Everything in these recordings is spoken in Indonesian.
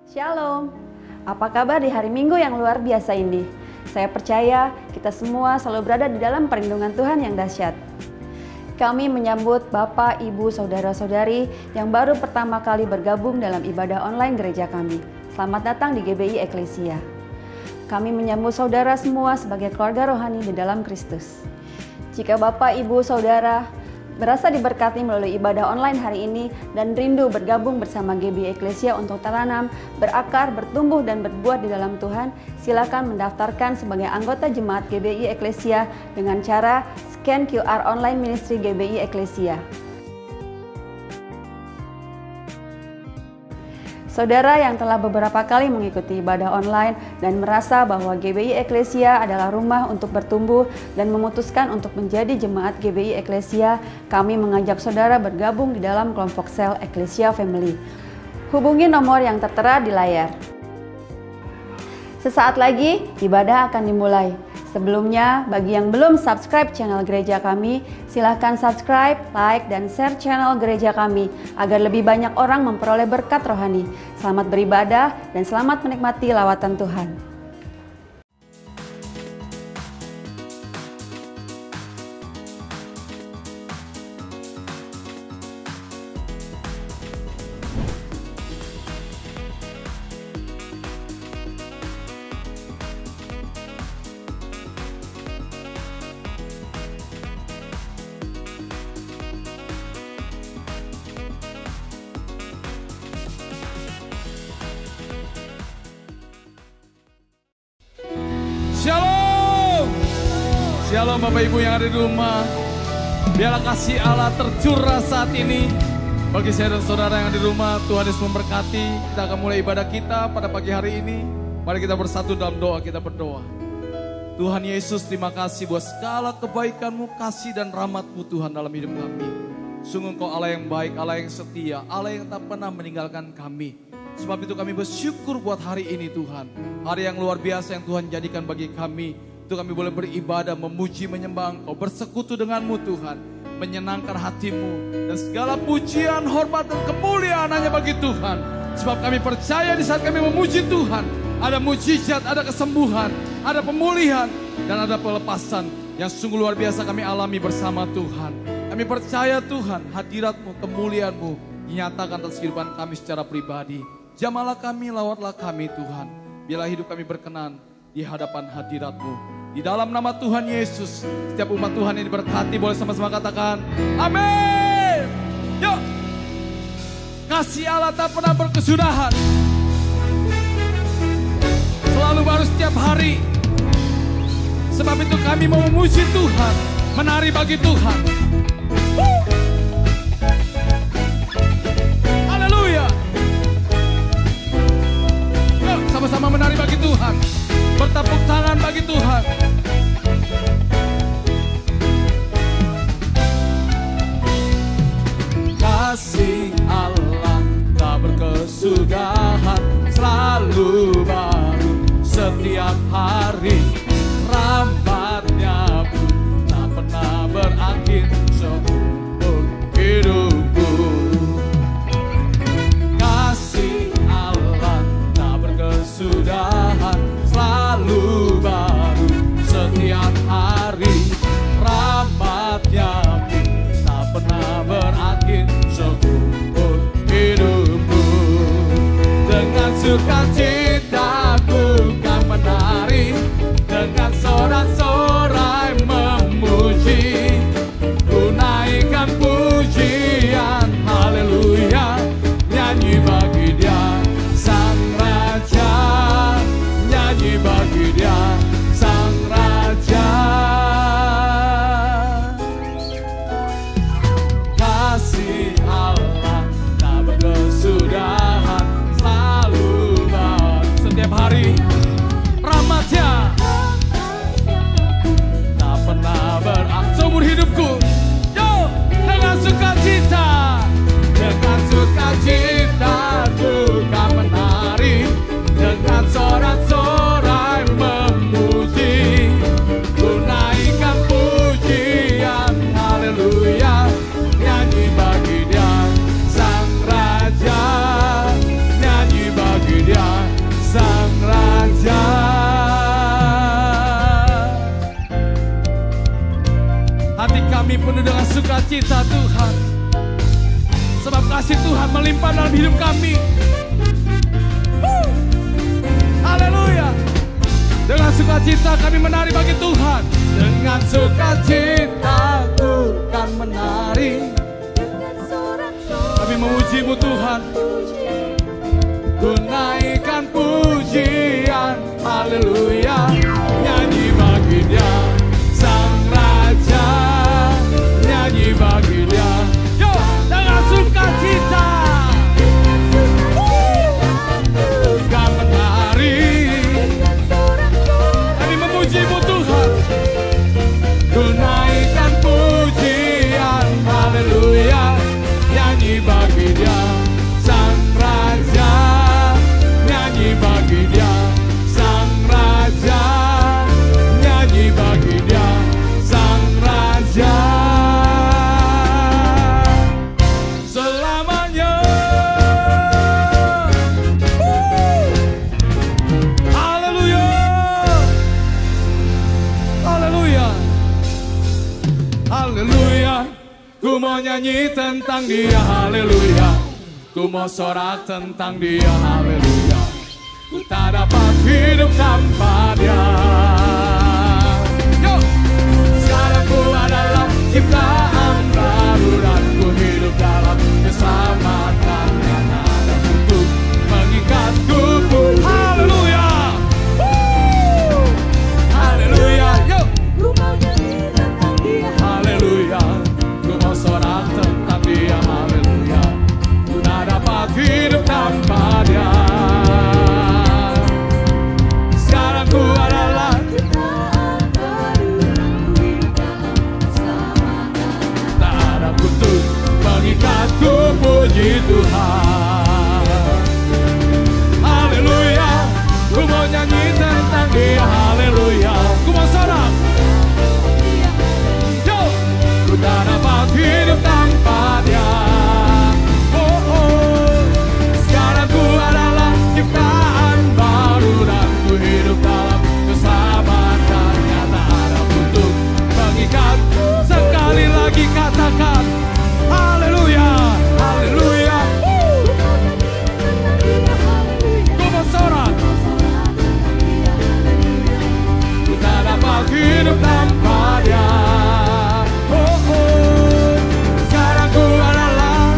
Shalom, apa kabar di hari Minggu yang luar biasa ini? Saya percaya kita semua selalu berada di dalam perlindungan Tuhan yang dahsyat. Kami menyambut Bapak, Ibu, Saudara-saudari yang baru pertama kali bergabung dalam ibadah online gereja kami. Selamat datang di GBI Eklesia. Kami menyambut saudara semua sebagai keluarga rohani di dalam Kristus. Jika Bapak, Ibu, Saudara berasa diberkati melalui ibadah online hari ini dan rindu bergabung bersama GBI Eklesia untuk tanam, berakar, bertumbuh dan berbuat di dalam Tuhan, silakan mendaftarkan sebagai anggota jemaat GBI Eklesia dengan cara scan QR online ministry GBI Eklesia. Saudara yang telah beberapa kali mengikuti ibadah online dan merasa bahwa GBI Eklesia adalah rumah untuk bertumbuh dan memutuskan untuk menjadi jemaat GBI Eklesia, kami mengajak saudara bergabung di dalam kelompok sel Eklesia Family. Hubungi nomor yang tertera di layar. Sesaat lagi ibadah akan dimulai. Sebelumnya, bagi yang belum subscribe channel gereja kami, silahkan subscribe, like, dan share channel gereja kami agar lebih banyak orang memperoleh berkat rohani. Selamat beribadah dan selamat menikmati lawatan Tuhan. Shalom, shalom Bapak Ibu yang ada di rumah. Biarlah kasih Allah tercurah saat ini bagi saya dan saudara yang ada di rumah. Tuhan Yesus memberkati. Kita akan mulai ibadah kita pada pagi hari ini. Mari kita bersatu dalam doa, kita berdoa. Tuhan Yesus, terima kasih buat segala kebaikan-Mu, kasih dan rahmat-Mu Tuhan dalam hidup kami. Sungguh Engkau Allah yang baik, Allah yang setia, Allah yang tak pernah meninggalkan kami. Sebab itu kami bersyukur buat hari ini Tuhan. Hari yang luar biasa yang Tuhan jadikan bagi kami. Itu kami boleh beribadah, memuji, menyembah Engkau, bersekutu denganmu Tuhan. Menyenangkan hatimu. Dan segala pujian, hormat dan kemuliaan hanya bagi Tuhan. Sebab kami percaya di saat kami memuji Tuhan, ada mujizat, ada kesembuhan, ada pemulihan, dan ada pelepasan yang sungguh luar biasa kami alami bersama Tuhan. Kami percaya Tuhan, hadirat-Mu, kemuliaan-Mu dinyatakan atas kehidupan kami secara pribadi. Jamalah kami, lawatlah kami Tuhan. Biarlah hidup kami berkenan di hadapan hadirat-Mu. Di dalam nama Tuhan Yesus, setiap umat Tuhan ini diberkati. Boleh sama-sama katakan, amin. Yuk. Kasih Allah tak pernah berkesudahan. Selalu baru setiap hari. Sebab itu kami mau memuji Tuhan, menari bagi Tuhan. Haleluya. Sama-sama menari bagi Tuhan, bertepuk tangan bagi Tuhan. Kasih Allah tak berkesudahan, selalu baru setiap hari. Rahmat-Nya pun tak pernah berakhir seumur hidupku. Kesudahan selalu baru setiap hari. Rahmat-Nya pun tak pernah berakhir seumur hidupku. Dengan sukacita ku kan menari, dengan sorak-sorai memuji, ku naikkan pujian, haleluya, nyanyi bagi Dia Sang Raja, nyanyi bagi Dia Sang Raja. Kasih Allah tak berkesudahan, selalu baru hati kami penuh dengan sukacita Tuhan. Sebab kasih Tuhan melimpah dalam hidup kami. Haleluya. Dengan sukacita kami menari bagi Tuhan. Dengan sukacita ku kan menari. Kami memuji-Mu Tuhan. Ku naikkan pujian, haleluya. Nyanyi bagi Dia, Sang Raja. Nyanyi bagi Dia. Yo, dengan sukacita kan menari. Kami memuji-Mu Tuhan. Ku naikkan pujian, haleluya. Nyanyi bagi Dia, Sang Raja. Nyanyi bagi Dia, Sang Raja. Nyanyi bagi Dia, Sang Raja. Selamanya. Haleluya. Haleluya. Haleluya. Ku mau nyanyi tentang Dia, haleluya. Ku mau sorak tentang Dia, haleluya. Ku tak dapat hidup tanpa Dia. Yo! Sekarang ku adalah ciptaan baru dan ku hidup dalam keselamatan yang ada untuk mengikatku. Haleluya! Haleluya! Yo! Ku mau nyanyi tentang Dia, haleluya. Ku mau sorak tentang Dia, haleluya. Ku tak dapat hidup tanpa Dia. Sekarang ku adalah ciptaan baru, ku hidup dalam keselamatan. Tak ada kutuk mengikatku, puji Tuhan. Haleluya. Ku mau nyanyi tentang Dia, haleluya. Ku mau sorak. Yo, ku tak dapat hidup tanpa Dia. Oh, oh. Sekarang ku adalah ciptaan baru dan ku hidup dalam keselamatan yang tak ada kutuk mengikatku. Sekali lagi katakan haleluya, haleluya. Ku bersorak. Ku tak dapat hidup tanpa Dia. Oh, oh. Sekarang ku adalah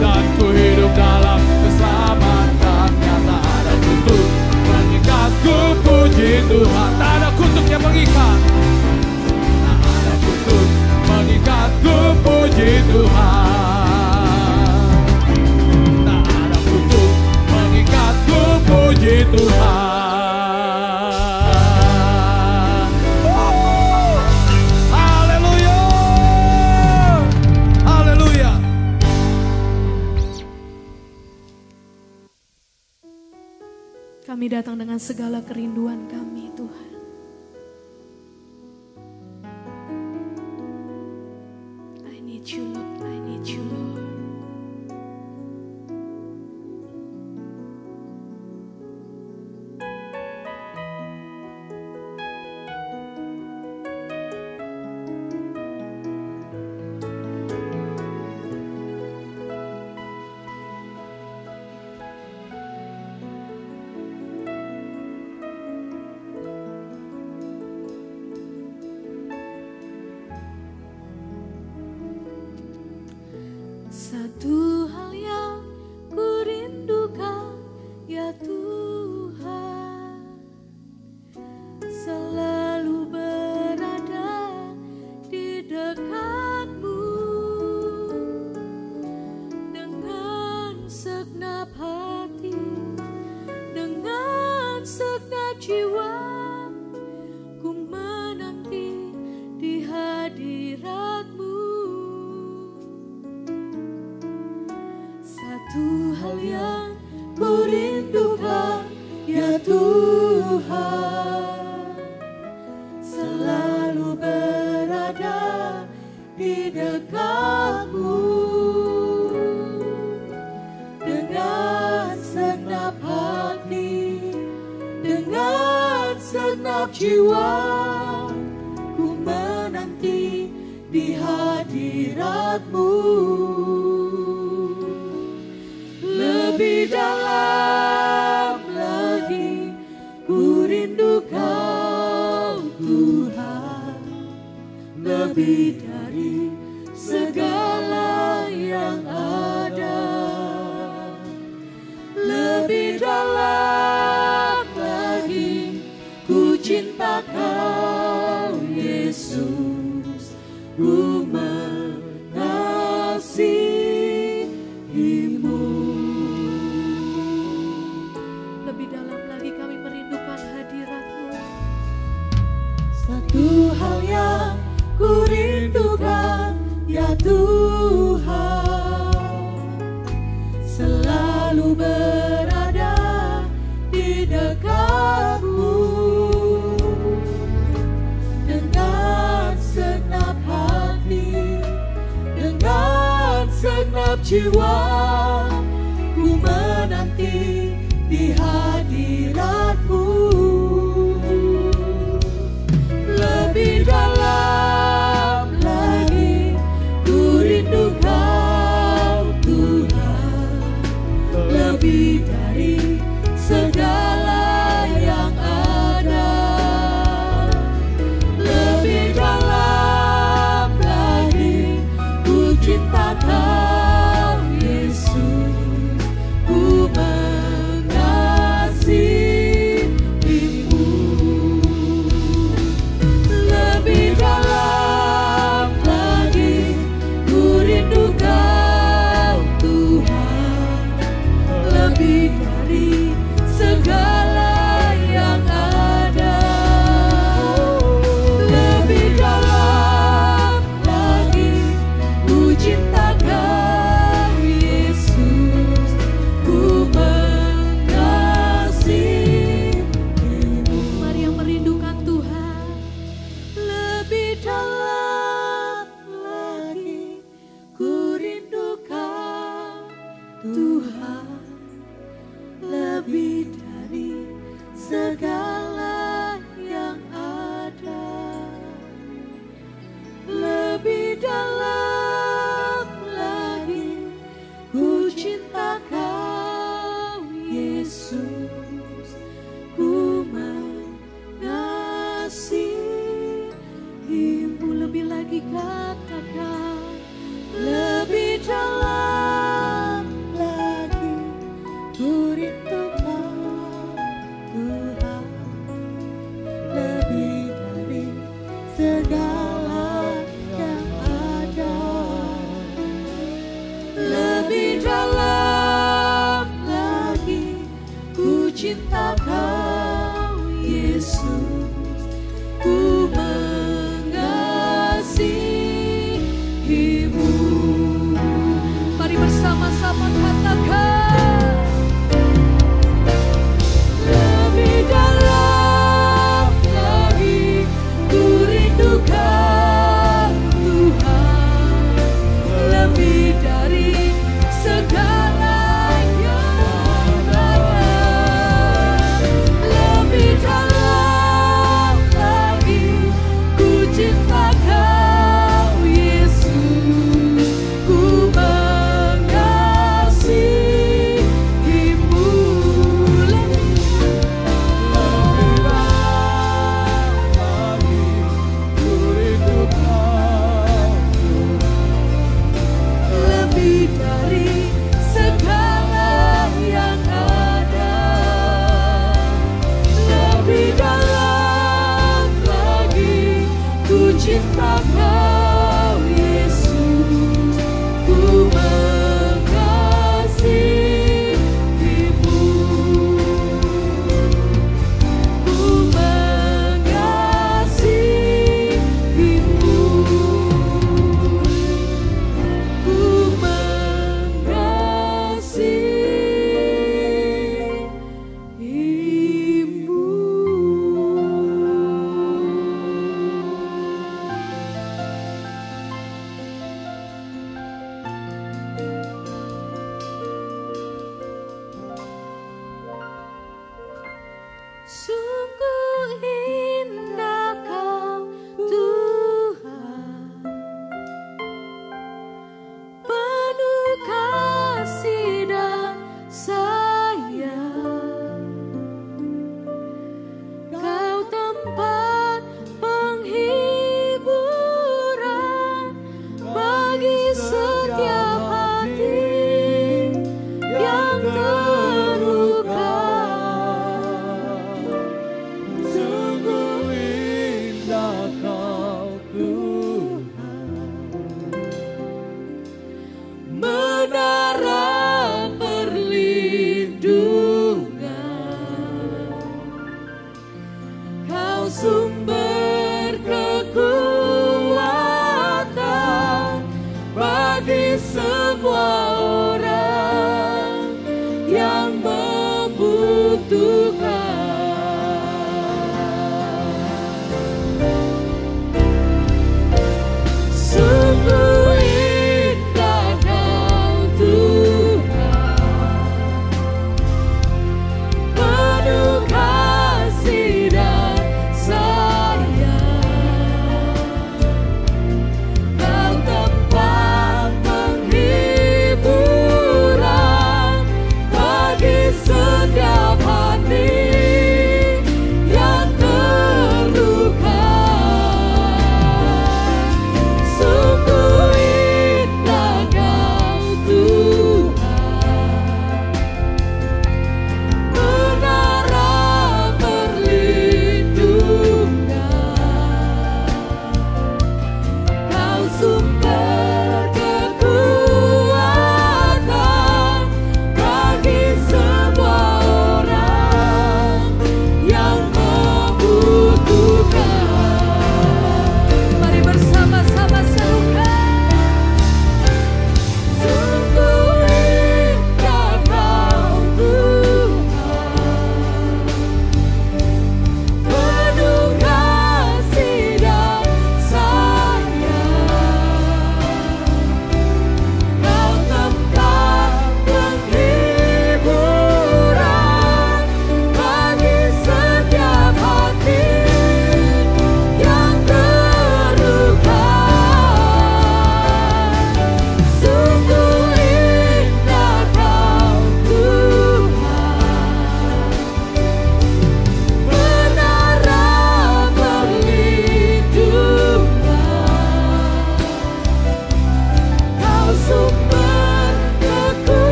dan ku hidup dalam keselamatan yang tak ada kutuk mengikatku, puji Tuhan. Tak ada kutuk yang mengikat. Tak ada kutuk mengikatku, puji Tuhan. Tak ada kutuk mengikatku, puji Tuhan. Haleluya. Haleluya. Kami datang dengan segala kerinduan kami, Tuhan. I need you, Lord. I need you, Lord. Satu hal yang ku rindukan, ya Tuhan, selalu berada di dekat-Mu dengan segenap hati, dengan segenap jiwa. Ku menanti di hadirat-Mu. Satu hal yang ku rindukan, ya Tuhan, selalu berada di dekat-Mu dengan segenap hati, dengan segenap jiwa. Ku menanti hadirat-Mu. Lebih dalam lagi ku rindu Kau Tuhan, lebih dari segala yang ada. Lebih dalam lagi ku cinta Kau Yesus, ku mengasihi-Mu. Lebih dalam lagi kami merindukan hadirat-Mu. Satu hal yang ku rindukan ya Tuhan, selalu berada di dekat-Mu. Dengan segenap hati, dengan segenap jiwa, ku menanti di hadirat-Mu. Lebih dalam lagi ku rindu Kau Tuhan, lebih dari segala yang ada. Lebih dalam lagi ku cinta Kau Yesus, ku mengasihi.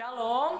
Shalom.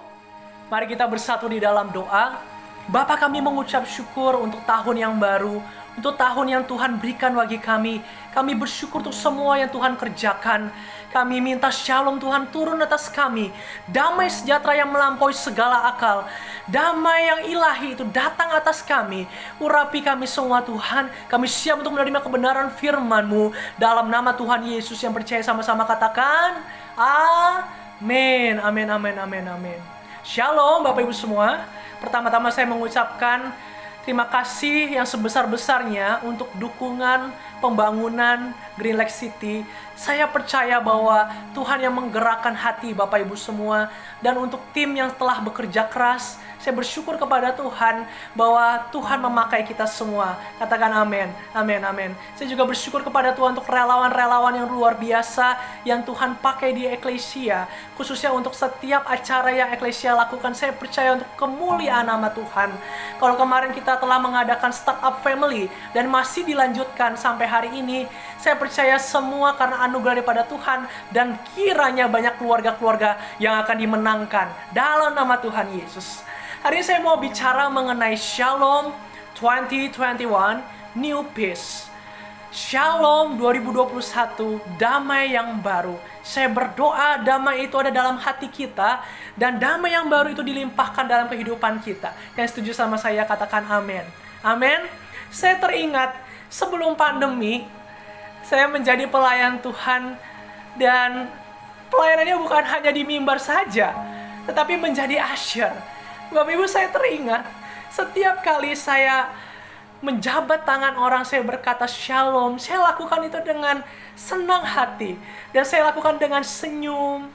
Mari kita bersatu di dalam doa. Bapa, kami mengucap syukur untuk tahun yang baru, untuk tahun yang Tuhan berikan bagi kami. Kami bersyukur untuk semua yang Tuhan kerjakan. Kami minta shalom Tuhan turun atas kami. Damai sejahtera yang melampaui segala akal. Damai yang ilahi itu datang atas kami. Urapi kami semua Tuhan. Kami siap untuk menerima kebenaran firman-Mu. Dalam nama Tuhan Yesus yang percaya sama-sama katakan, amin, amin, amin, amin, amin. Shalom Bapak Ibu semua. Pertama-tama saya mengucapkan terima kasih yang sebesar-besarnya untuk dukungan pembangunan Green Lake City. Saya percaya bahwa Tuhan yang menggerakkan hati Bapak Ibu semua. Dan untuk tim yang telah bekerja keras, saya bersyukur kepada Tuhan bahwa Tuhan memakai kita semua. Katakan amin, amin, amin. Saya juga bersyukur kepada Tuhan untuk relawan-relawan yang luar biasa yang Tuhan pakai di Eklesia. Khususnya untuk setiap acara yang Eklesia lakukan, saya percaya untuk kemuliaan nama Tuhan. Kalau kemarin kita telah mengadakan Startup Family dan masih dilanjutkan sampai hari ini, saya percaya semua karena anugerah daripada Tuhan dan kiranya banyak keluarga-keluarga yang akan dimenangkan dalam nama Tuhan Yesus. Hari ini saya mau bicara mengenai Shalom 2021 New Peace. Shalom 2021, damai yang baru. Saya berdoa damai itu ada dalam hati kita dan damai yang baru itu dilimpahkan dalam kehidupan kita. Yang setuju sama saya katakan amin. Amin. Saya teringat sebelum pandemi, saya menjadi pelayan Tuhan dan pelayanannya bukan hanya di mimbar saja, tetapi menjadi usher. Bapak Ibu, saya teringat setiap kali saya menjabat tangan orang, saya berkata shalom, saya lakukan itu dengan senang hati dan saya lakukan dengan senyum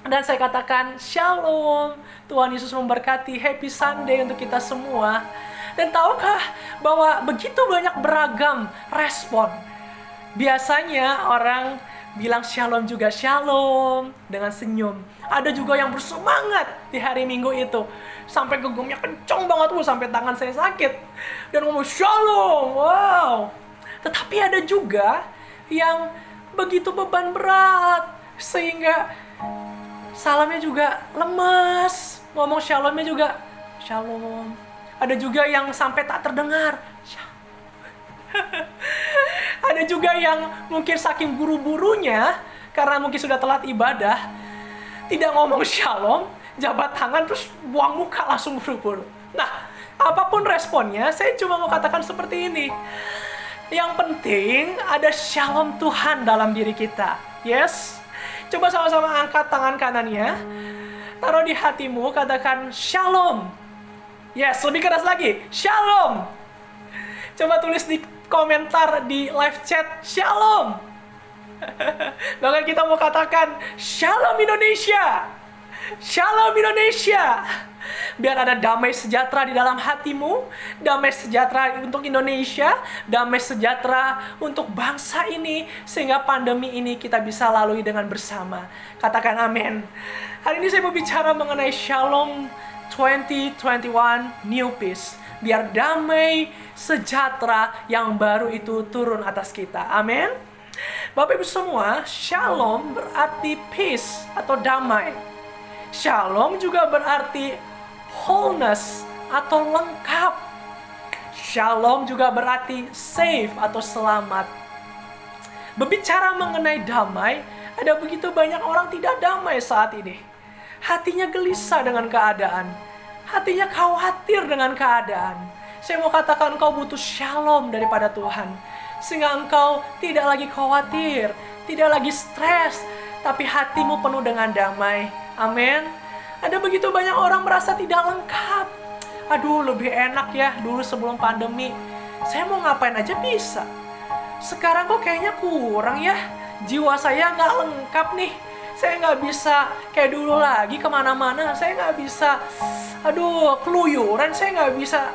dan saya katakan shalom, Tuhan Yesus memberkati, happy Sunday untuk kita semua. Dan tahukah bahwa begitu banyak beragam respon. Biasanya orang bilang shalom juga shalom dengan senyum. Ada juga yang bersemangat di hari Minggu itu sampai gegumnya kencang banget, sampai tangan saya sakit dan ngomong shalom, wow. Tetapi ada juga yang begitu beban berat sehingga salamnya juga lemas, ngomong shalomnya juga shalom. Ada juga yang sampai tak terdengar. Ada juga yang mungkin saking buru-burunya karena mungkin sudah telat ibadah, tidak ngomong shalom, jabat tangan terus buang muka langsung buru-buru. Nah, apapun responnya, saya cuma mau katakan seperti ini. Yang penting ada shalom Tuhan dalam diri kita. Yes? Coba sama-sama angkat tangan kanannya, taruh di hatimu, katakan shalom. Yes, lebih keras lagi, shalom. Coba tulis di komentar di live chat, shalom. Bahkan kita mau katakan, shalom Indonesia. Shalom Indonesia. Biar ada damai sejahtera di dalam hatimu, damai sejahtera untuk Indonesia, damai sejahtera untuk bangsa ini, sehingga pandemi ini kita bisa lalui dengan bersama. Katakan amin. Hari ini saya mau bicara mengenai Shalom 2021 New Peace. Biar damai sejahtera yang baru itu turun atas kita. Amin. Bapak Ibu semua, shalom berarti peace atau damai. Shalom juga berarti wholeness atau lengkap. Shalom juga berarti safe atau selamat. Berbicara mengenai damai, ada begitu banyak orang tidak damai saat ini. Hatinya gelisah dengan keadaan. Hatinya khawatir dengan keadaan. Saya mau katakan engkau butuh shalom daripada Tuhan. Sehingga engkau tidak lagi khawatir, tidak lagi stres, tapi hatimu penuh dengan damai. Amin. Ada begitu banyak orang merasa tidak lengkap. Aduh, lebih enak ya dulu sebelum pandemi. Saya mau ngapain aja bisa. Sekarang kok kayaknya kurang ya. Jiwa saya nggak lengkap nih. Saya nggak bisa kayak dulu lagi kemana-mana. Saya nggak bisa, keluyuran. Saya nggak bisa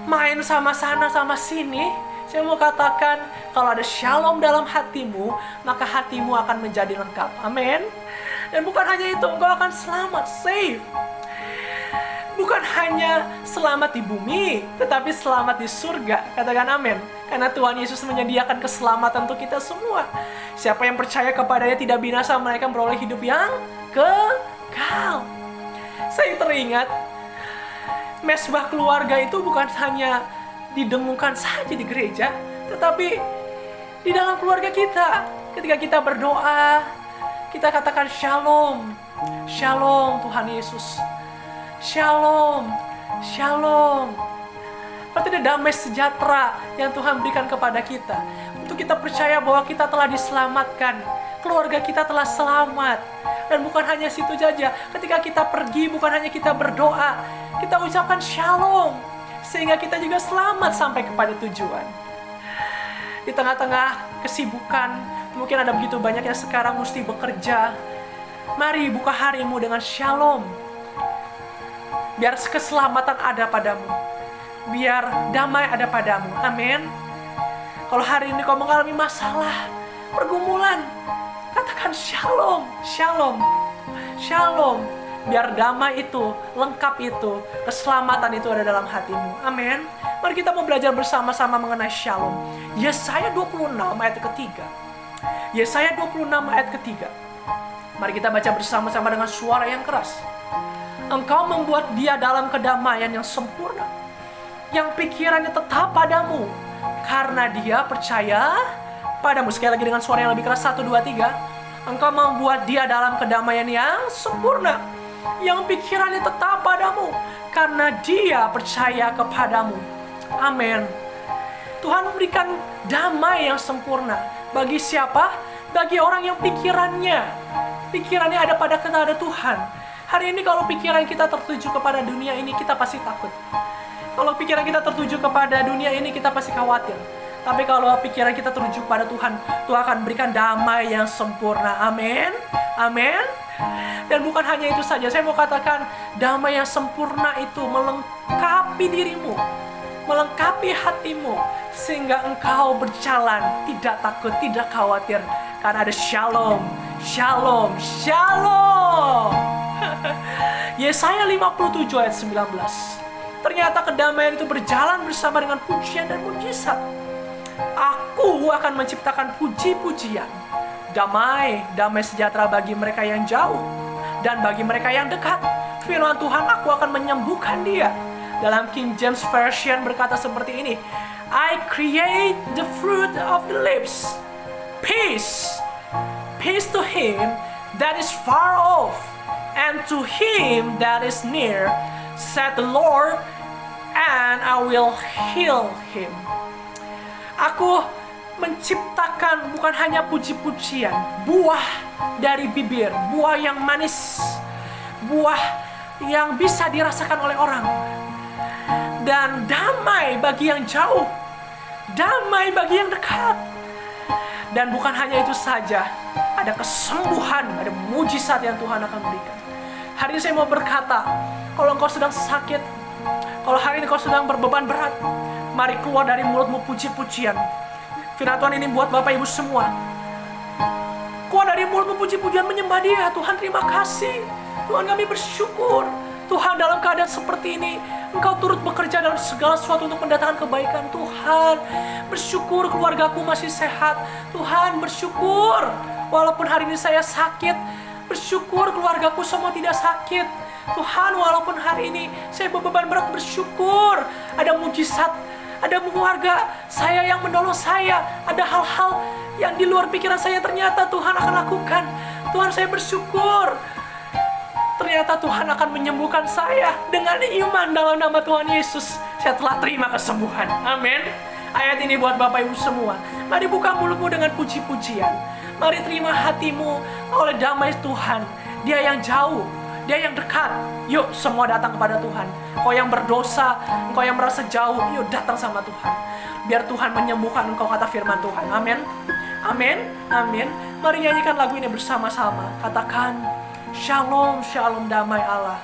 main sama sana sama sini. Saya mau katakan, kalau ada shalom dalam hatimu, maka hatimu akan menjadi lengkap. Amin. Dan bukan hanya itu, engkau akan selamat, safe. Bukan hanya selamat di bumi, tetapi selamat di surga. Katakan amin. Karena Tuhan Yesus menyediakan keselamatan untuk kita semua. Siapa yang percaya kepadanya tidak binasa, melainkan beroleh hidup yang kekal. Saya teringat, mesbah keluarga itu bukan hanya didengungkan saja di gereja, tetapi di dalam keluarga kita. Ketika kita berdoa, kita katakan shalom, shalom Tuhan Yesus, shalom, shalom. Berarti ada damai sejahtera yang Tuhan berikan kepada kita. Untuk kita percaya bahwa kita telah diselamatkan, keluarga kita telah selamat. Dan bukan hanya situ saja, ketika kita pergi bukan hanya kita berdoa, kita ucapkan shalom, sehingga kita juga selamat sampai kepada tujuan. Di tengah-tengah kesibukan, mungkin ada begitu banyak yang sekarang mesti bekerja. Mari buka harimu dengan shalom. Biar keselamatan ada padamu, biar damai ada padamu. Amin. Kalau hari ini kau mengalami masalah, pergumulan, katakan shalom, shalom, shalom. Biar damai itu, lengkap itu, keselamatan itu ada dalam hatimu. Amin. Mari kita mau belajar bersama-sama mengenai shalom. Yesaya 26 ayat ketiga. Yesaya 26 ayat ketiga. Mari kita baca bersama-sama dengan suara yang keras. Engkau membuat dia dalam kedamaian yang sempurna, yang pikirannya tetap padamu, karena dia percaya padamu. Sekali lagi dengan suara yang lebih keras, 1, 2, 3. Engkau membuat dia dalam kedamaian yang sempurna, yang pikirannya tetap padamu, karena dia percaya kepadamu. Amin. Tuhan memberikan damai yang sempurna. Bagi siapa? Bagi orang yang pikirannya ada pada kepada Tuhan. Hari ini kalau pikiran kita tertuju kepada dunia ini, kita pasti takut. Kalau pikiran kita tertuju kepada dunia ini, kita pasti khawatir. Tapi kalau pikiran kita tertuju pada Tuhan, Tuhan akan berikan damai yang sempurna. Amin. Amin. Dan bukan hanya itu saja, saya mau katakan damai yang sempurna itu melengkapi dirimu, melengkapi hatimu, sehingga engkau berjalan tidak takut, tidak khawatir, karena ada shalom, shalom, shalom. Yesaya 57 ayat 19. Ternyata kedamaian itu berjalan bersama dengan pujian dan mujizat. Aku akan menciptakan puji-pujian, damai, damai sejahtera bagi mereka yang jauh dan bagi mereka yang dekat. Firman Tuhan, aku akan menyembuhkan dia. Dalam King James Version berkata seperti ini, I create the fruit of the lips, peace, peace to him that is far off, and to him that is near, said the Lord, and I will heal him. Aku menciptakan bukan hanya puji-pujian, buah dari bibir, buah yang manis, buah yang bisa dirasakan oleh orang, dan damai bagi yang jauh, damai bagi yang dekat. Dan bukan hanya itu saja, ada kesembuhan, ada mujizat yang Tuhan akan berikan. Hari ini saya mau berkata, kalau engkau sedang sakit, kalau hari ini kau sedang berbeban berat, mari keluar dari mulutmu puji-pujian. Firman Tuhan ini buat Bapak Ibu semua. Keluar dari mulutmu puji-pujian, menyembah Dia. Tuhan, terima kasih. Tuhan, kami bersyukur. Tuhan, dalam keadaan seperti ini, Engkau turut bekerja dalam segala sesuatu untuk mendatangkan kebaikan. Tuhan, bersyukur keluargaku masih sehat. Tuhan, bersyukur walaupun hari ini saya sakit, bersyukur keluargaku semua tidak sakit. Tuhan, walaupun hari ini saya beban berat, bersyukur ada mujizat, ada keluarga saya yang menolong saya, ada hal-hal yang di luar pikiran saya ternyata Tuhan akan lakukan. Tuhan, saya bersyukur. Ternyata Tuhan akan menyembuhkan saya. Dengan iman dalam nama Tuhan Yesus, saya telah terima kesembuhan. Amin. Ayat ini buat Bapak Ibu semua. Mari buka mulutmu dengan puji-pujian. Mari terima hatimu oleh damai Tuhan. Dia yang jauh, Dia yang dekat. Yuk semua datang kepada Tuhan. Kau yang berdosa, engkau yang merasa jauh, yuk datang sama Tuhan. Biar Tuhan menyembuhkan engkau, kata firman Tuhan. Amin. Amin. Amin. Mari nyanyikan lagu ini bersama-sama. Katakan, shalom, shalom, damai Allah.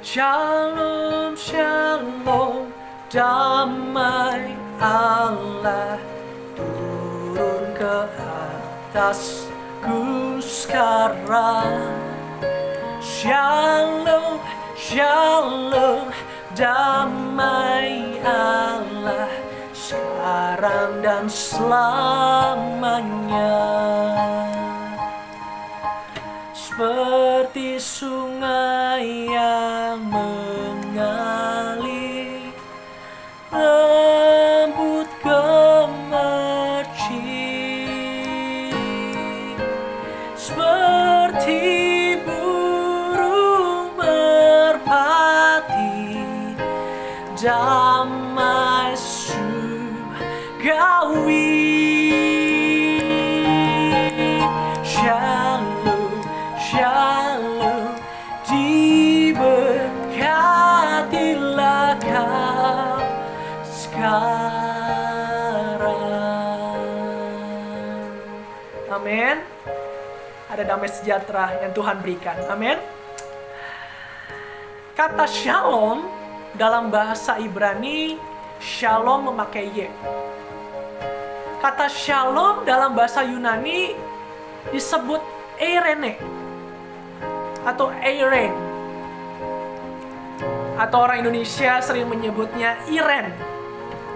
Shalom, shalom, damai Allah turun ke atasku sekarang. Shalom, shalom, damai Allah sekarang dan selamanya. seperti sungai yang mengalir, lembut gemercik, seperti burung merpati, damai surgawi. Shalom, shalom, diberkatilah kau sekarang. Amin. Ada damai sejahtera yang Tuhan berikan. Amin. Kata shalom dalam bahasa Ibrani, shalom memakai Y. Kata shalom dalam bahasa Yunani disebut eirene atau eiren, atau orang Indonesia sering menyebutnya Iren.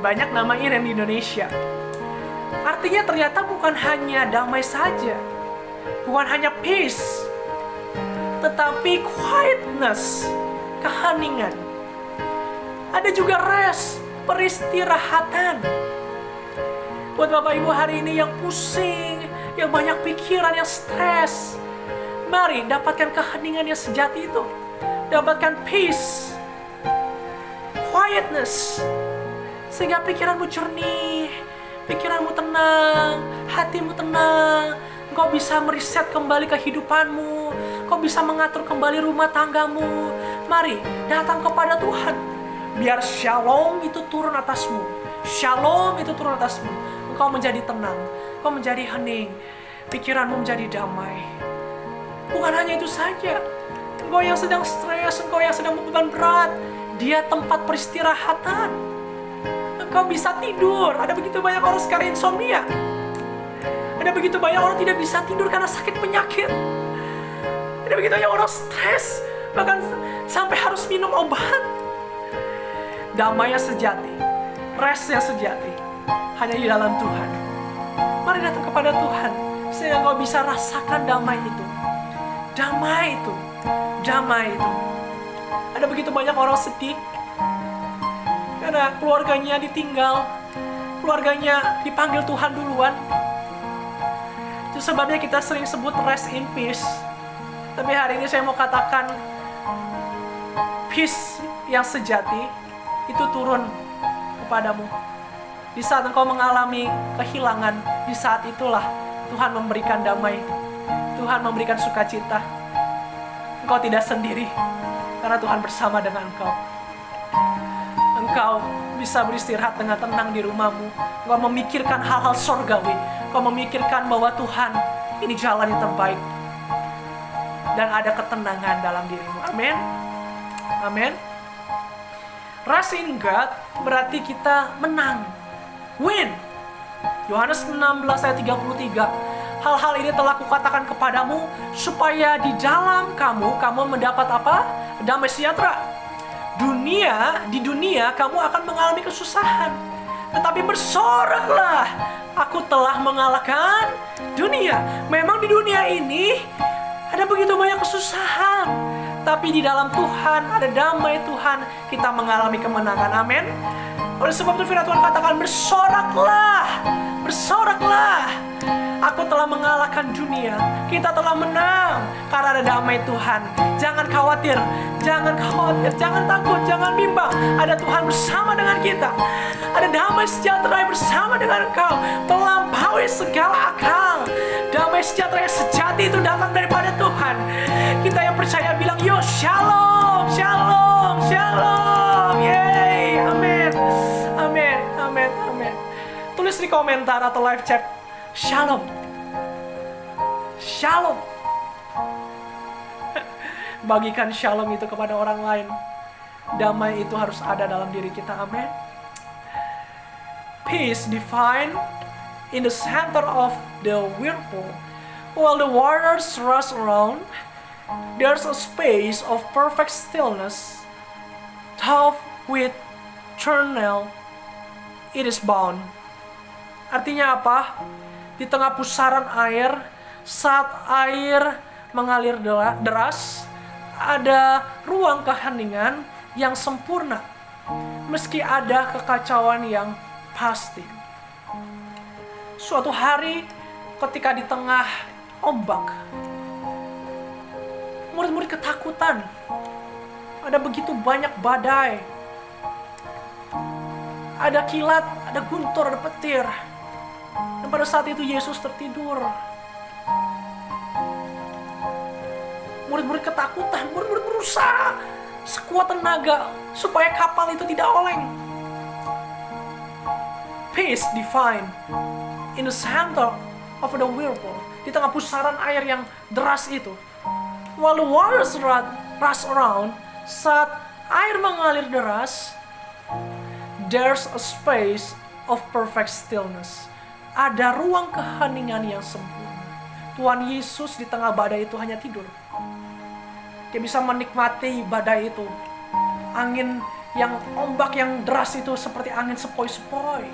Banyak nama Iren di Indonesia. Artinya ternyata bukan hanya damai saja, bukan hanya peace, tetapi quietness, keheningan. Ada juga rest, peristirahatan. Buat Bapak Ibu hari ini yang pusing, yang banyak pikiran, yang stres, mari dapatkan keheningan yang sejati itu. Dapatkan peace, quietness, sehingga pikiranmu jernih, pikiranmu tenang, hatimu tenang. Engkau bisa meriset kembali kehidupanmu, engkau bisa mengatur kembali rumah tanggamu. Mari datang kepada Tuhan, biar shalom itu turun atasmu. Shalom itu turun atasmu. Engkau menjadi tenang, engkau menjadi hening, pikiranmu menjadi damai. Bukan hanya itu saja, engkau yang sedang stres, engkau yang sedang beban berat, dia tempat peristirahatan. Engkau bisa tidur. Ada begitu banyak orang sekarang insomnia. Ada begitu banyak orang tidak bisa tidur karena sakit penyakit. Ada begitu banyak orang stres, bahkan sampai harus minum obat. Damai yang sejati, rest yang sejati, hanya di dalam Tuhan. Mari datang kepada Tuhan, sehingga kau bisa rasakan damai itu. Damai itu, damai itu. Ada begitu banyak orang sedih karena keluarganya ditinggal, keluarganya dipanggil Tuhan duluan. Itu sebabnya kita sering sebut rest in peace. Tapi hari ini saya mau katakan, peace yang sejati itu turun kepadamu. Di saat engkau mengalami kehilangan, di saat itulah Tuhan memberikan damai, Tuhan memberikan sukacita. Engkau tidak sendiri, karena Tuhan bersama dengan engkau. Engkau bisa beristirahat dengan tenang di rumahmu. Engkau memikirkan hal-hal surgawi. Engkau memikirkan bahwa Tuhan, ini jalan yang terbaik. Dan ada ketenangan dalam dirimu. Amin. Amin. Rest in God berarti kita menang. Win. Yohanes 16 ayat 33. Hal-hal ini telah kukatakan kepadamu supaya di dalam kamu mendapat apa? Damai sejahtera. Di dunia kamu akan mengalami kesusahan. Tetapi bersoraklah, aku telah mengalahkan dunia. Memang di dunia ini ada begitu banyak kesusahan, tapi di dalam Tuhan ada damai Tuhan. Kita mengalami kemenangan. Amin. Oleh sebab itu firman Tuhan katakan, bersoraklah, bersoraklah. Aku telah mengalahkan dunia. Kita telah menang karena ada damai Tuhan. Jangan khawatir, jangan takut, jangan bimbang. Ada Tuhan bersama dengan kita. Ada damai sejahtera bersama dengan engkau, melampaui segala akal. Damai sejahtera yang sejati itu datang daripada Tuhan. Kita yang percaya bilang, yo shalom, shalom, shalom. Yeay, amin, amin, amin, amin. Tulis di komentar atau live chat, shalom, shalom. Bagikan shalom itu kepada orang lain. Damai itu harus ada dalam diri kita. Amin. Peace defined in the center of the whirlpool. While the waters rush around, there's a space of perfect stillness. Tough with eternal, it is bound. Artinya apa? Di tengah pusaran air, saat air mengalir deras, ada ruang keheningan yang sempurna. Meski ada kekacauan yang pasti. Suatu hari ketika di tengah ombak, murid-murid ketakutan. Ada begitu banyak badai. Ada kilat, ada guntur, ada petir. Dan pada saat itu Yesus tertidur. Murid-murid ketakutan, murid-murid berusaha sekuat tenaga supaya kapal itu tidak oleng. Peace divine in the center of the whirlpool. Di tengah pusaran air yang deras itu. While the waters rush around, saat air mengalir deras, there's a space of perfect stillness. Ada ruang keheningan yang sempurna. Tuhan Yesus di tengah badai itu hanya tidur. Dia bisa menikmati badai itu. Angin yang ombak yang deras itu seperti angin sepoi-sepoi.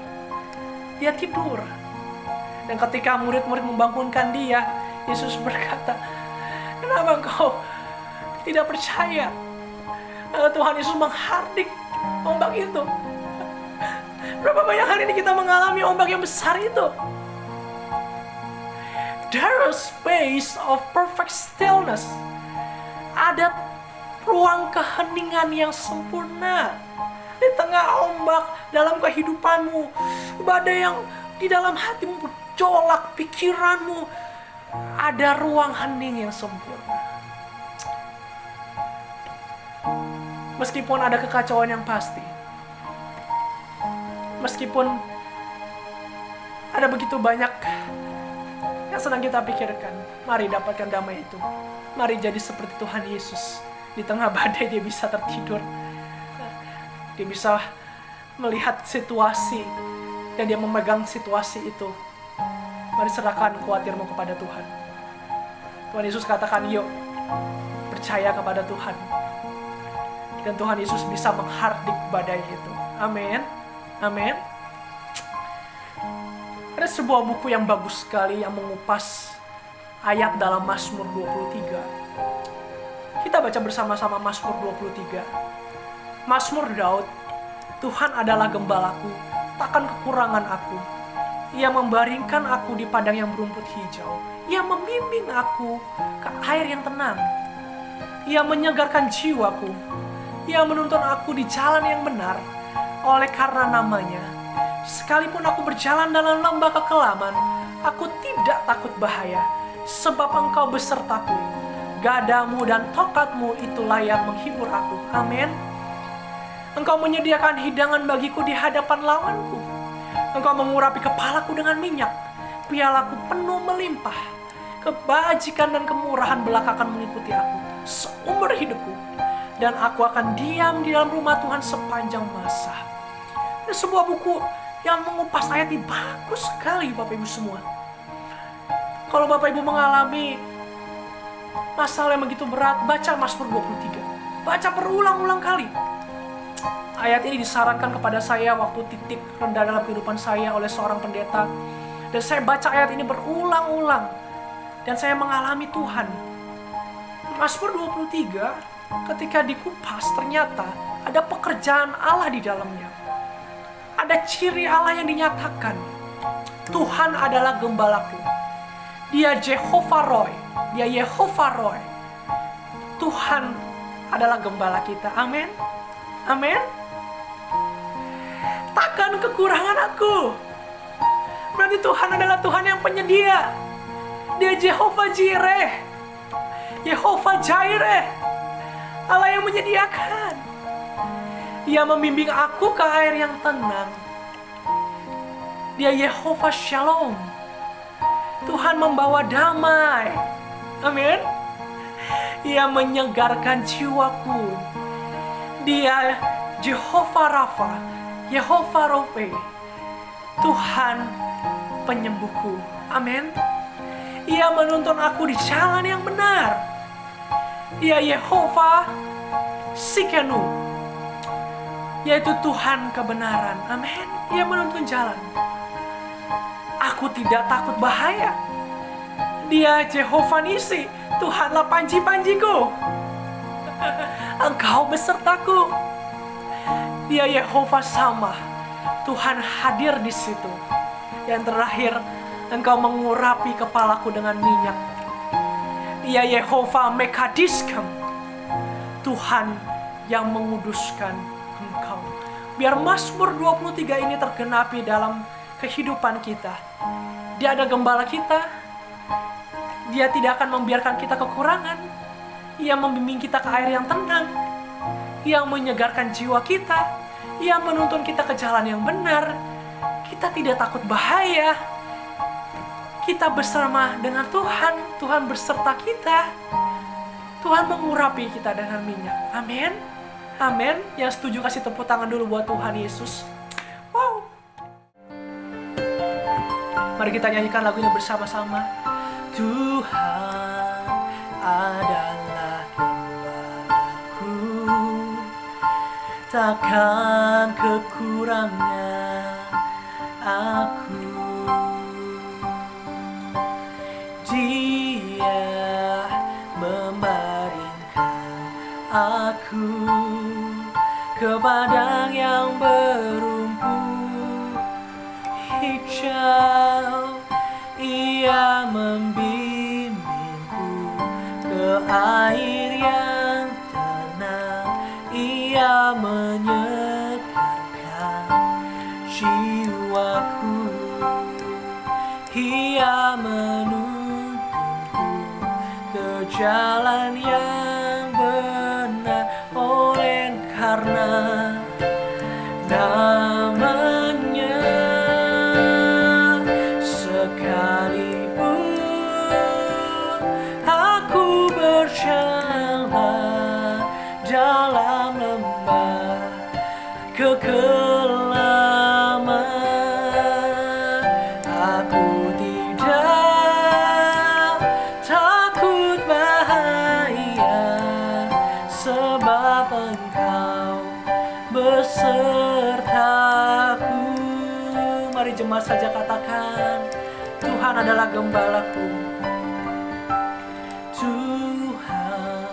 Dia tidur. Dan ketika murid-murid membangunkan dia, Yesus berkata, "Kenapa engkau tidak percaya?" Tuhan Yesus menghardik ombak itu. Berapa banyak hari ini kita mengalami ombak yang besar itu. There is space of perfect stillness. Ada ruang keheningan yang sempurna. Di tengah ombak dalam kehidupanmu, badai yang di dalam hatimu bergejolak, pikiranmu, ada ruang hening yang sempurna. Meskipun ada kekacauan yang pasti, meskipun ada begitu banyak yang sedang kita pikirkan, mari dapatkan damai itu. Mari jadi seperti Tuhan Yesus. Di tengah badai dia bisa tertidur. Dia bisa melihat situasi dan dia memegang situasi itu. Mari serahkan khawatirmu kepada Tuhan. Tuhan Yesus katakan, yuk percaya kepada Tuhan. Dan Tuhan Yesus bisa menghardik badai itu. Amin. Amin. Ada sebuah buku yang bagus sekali yang mengupas ayat dalam Mazmur 23. Kita baca bersama-sama Mazmur 23. Mazmur Daud, Tuhan adalah gembalaku, takkan kekurangan aku. Ia membaringkan aku di padang yang berumput hijau. Ia membimbing aku ke air yang tenang. Ia menyegarkan jiwaku. Ia menuntun aku di jalan yang benar oleh karena namanya. Sekalipun aku berjalan dalam lembah kekelaman, aku tidak takut bahaya, sebab Engkau besertaku. Gadamu dan tokatmu itulah yang menghibur aku. Amin. Engkau menyediakan hidangan bagiku di hadapan lawanku. Engkau mengurapi kepalaku dengan minyak. Pialaku penuh melimpah. Kebajikan dan kemurahan belaka akan mengikuti aku seumur hidupku. Dan aku akan diam di dalam rumah Tuhan sepanjang masa. Ini sebuah buku yang mengupas ayat ini bagus sekali Bapak Ibu semua. Kalau Bapak Ibu mengalami masalah yang begitu berat, baca Mazmur 23. Baca berulang-ulang kali. Ayat ini disarankan kepada saya waktu titik rendah dalam kehidupan saya oleh seorang pendeta. Dan saya baca ayat ini berulang-ulang. Dan saya mengalami Tuhan. Mazmur 23 ketika dikupas ternyata ada pekerjaan Allah di dalamnya. Ada ciri Allah yang dinyatakan. Tuhan adalah gembalaku. Dia Jehovah Roy. Dia Yehovah Roy. Tuhan adalah gembala kita. Amin. Amin. Takkan kekurangan aku. Berarti Tuhan adalah Tuhan yang penyedia. Dia Jehovah Jireh. Yehovah Jireh. Allah yang menyediakan. Ia membimbing aku ke air yang tenang. Dia Yehovah Shalom. Tuhan membawa damai. Amin. Ia menyegarkan jiwaku. Dia Jehovah Rafa, Yehovah Rofe. Tuhan penyembuhku. Amin. Ia menuntun aku di jalan yang benar. Ia Yehovah Sikenu, yaitu Tuhan kebenaran. Amin. Ia menuntun jalan. Aku tidak takut bahaya. Dia Jehovah Nisi, Tuhanlah panji-panjiku. Engkau besertaku. Ya Yehova Sama, Tuhan hadir di situ. Yang terakhir, Engkau mengurapi kepalaku dengan minyak. Ya Yehova Mekadiskem, Tuhan yang menguduskan Engkau. Biar Mazmur 23 ini tergenapi dalam kehidupan kita. Dia ada gembala kita. Dia tidak akan membiarkan kita kekurangan. Ia membimbing kita ke air yang tenang, yang menyegarkan jiwa kita, yang menuntun kita ke jalan yang benar. Kita tidak takut bahaya. Kita bersama dengan Tuhan. Tuhan berserta kita. Tuhan mengurapi kita dengan minyak. Amin. Amin. Yang setuju kasih tepuk tangan dulu buat Tuhan Yesus. Wow. Mari kita nyanyikan lagu ini bersama-sama. Tuhan adalah gembalaku, takkan kekurangan aku. Dia membaringkan aku ke padang yang berumput hijau. Ia membimbingku ke air yang tenang. Ia menyegarkan jiwaku. Ia menuntunku ke jalan yang benar. Oleh karena namanya, sekalipun aku berjalan dalam lembah kekelaman, aku tidak takut bahaya, sebab Engkau besertaku. Mari jemaat saja katakan, Tuhan adalah gembalaku. Tuhan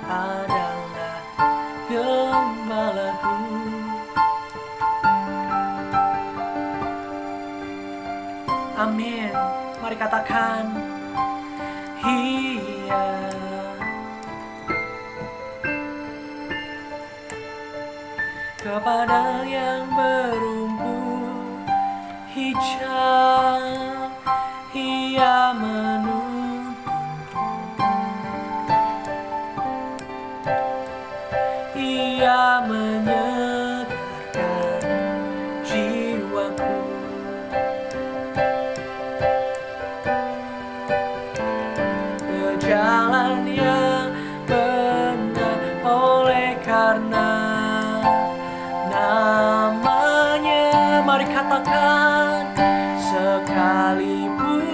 adalah gembalaku. Amin. Mari katakan, Ia kepada yang berumput hijau. Ia menuntunku. Ia menyegarkan jiwaku. Ke jalan yang benar. Oleh karena namanya, mari katakan, sekalipun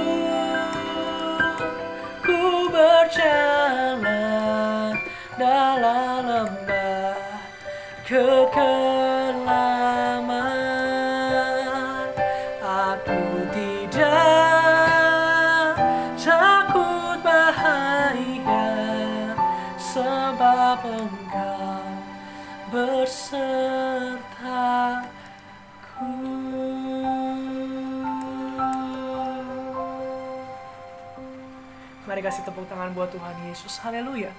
ku berjalan dalam lembah kekelaman, aku tidak takut bahaya, sebab Engkau besertaku. Mari kasih tepuk tangan buat Tuhan Yesus. Haleluya.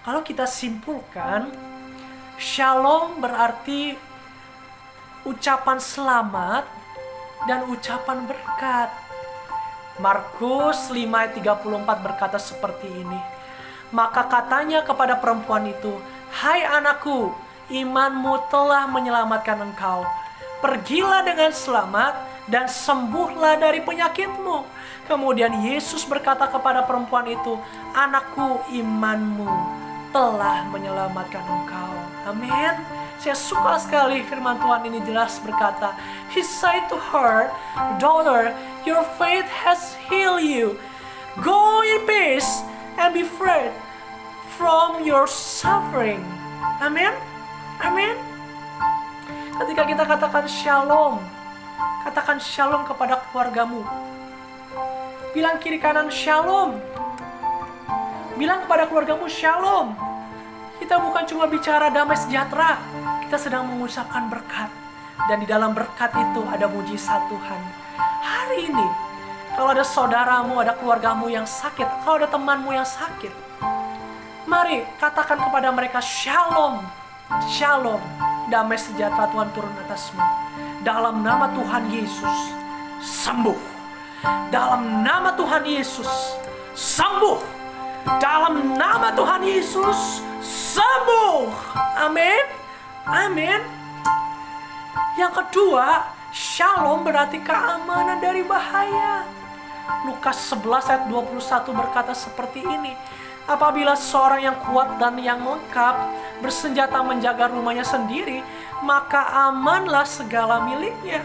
Kalau kita simpulkan, shalom berarti ucapan selamat dan ucapan berkat. Markus 5 ayat 34 berkata seperti ini. Maka katanya kepada perempuan itu, "Hai anakku, imanmu telah menyelamatkan engkau. Pergilah dengan selamat dan sembuhlah dari penyakitmu." Kemudian Yesus berkata kepada perempuan itu, "Anakku, imanmu telah menyelamatkan engkau." Amin. Saya suka sekali firman Tuhan ini jelas berkata, He said to her, "Daughter, your faith has healed you. Go in peace and be freed from your suffering." Amin. Amin. Ketika kita katakan shalom, katakan shalom kepada keluargamu. Bilang kiri kanan shalom. Bilang kepada keluargamu shalom. Kita bukan cuma bicara damai sejahtera, kita sedang mengucapkan berkat. Dan di dalam berkat itu ada mujizat Tuhan. Hari ini, kalau ada saudaramu, ada keluargamu yang sakit, kalau ada temanmu yang sakit, mari katakan kepada mereka shalom. Shalom, damai sejahtera Tuhan turun atasmu. Dalam nama Tuhan Yesus, sembuh. Dalam nama Tuhan Yesus, sembuh. Dalam nama Tuhan Yesus, sembuh. Amin. Amin. Yang kedua, shalom berarti keamanan dari bahaya. Lukas 11 ayat 21 berkata seperti ini. Apabila seorang yang kuat dan yang lengkap bersenjata menjaga rumahnya sendiri, maka amanlah segala miliknya.